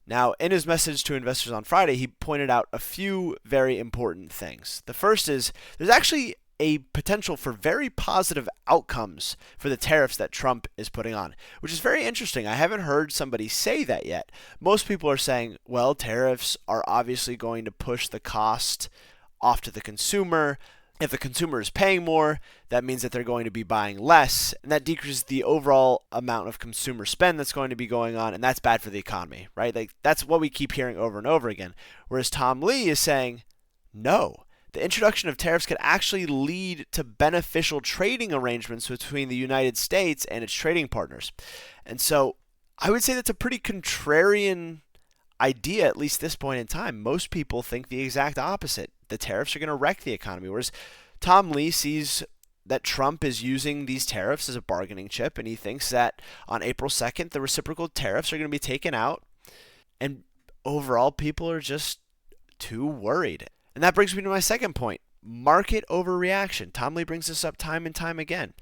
Now, in his message to investors on Friday, he pointed out a few very important things. The first is there's actually a potential for very positive outcomes for the tariffs that Trump is putting on, which is very interesting. I haven't heard somebody say that yet. Most people are saying, well, tariffs are obviously going to push the cost off to the consumer. If the consumer is paying more, that means that they're going to be buying less, and that decreases the overall amount of consumer spend that's going to be going on, and that's bad for the economy, right? Like that's what we keep hearing over and over again. Whereas Tom Lee is saying, no, the introduction of tariffs could actually lead to beneficial trading arrangements between the United States and its trading partners. And so I would say that's a pretty contrarian idea, at least this point in time. Most people think the exact opposite. The tariffs are going to wreck the economy, whereas Tom Lee sees that Trump is using these tariffs as a bargaining chip, and he thinks that on April 2nd, the reciprocal tariffs are going to be taken out, and overall, people are just too worried. And that brings me to my second point, market overreaction. Tom Lee brings this up time and time again.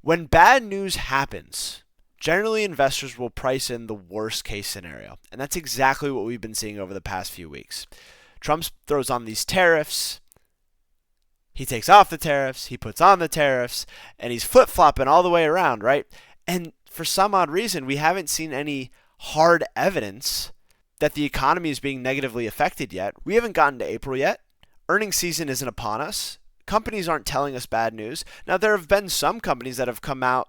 When bad news happens, generally investors will price in the worst case scenario, and that's exactly what we've been seeing over the past few weeks. Trump throws on these tariffs, he takes off the tariffs, he puts on the tariffs, and he's flip-flopping all the way around, right? And for some odd reason, we haven't seen any hard evidence that the economy is being negatively affected yet. We haven't gotten to April yet. Earnings season isn't upon us. Companies aren't telling us bad news. Now, there have been some companies that have come out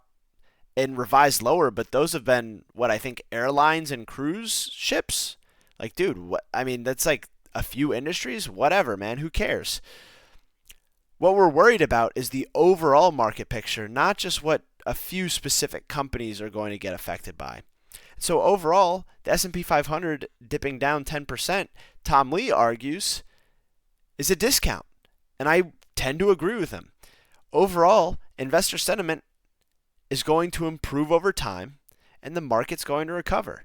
and revised lower, but those have been, what I think, airlines and cruise ships. Like, dude, what? I mean, that's like a few industries. Whatever, man. Who cares? What we're worried about is the overall market picture, not just what a few specific companies are going to get affected by. So overall, the S&P 500 dipping down 10%, Tom Lee argues, is a discount. And I tend to agree with him. Overall, investor sentiment is going to improve over time, and the market's going to recover.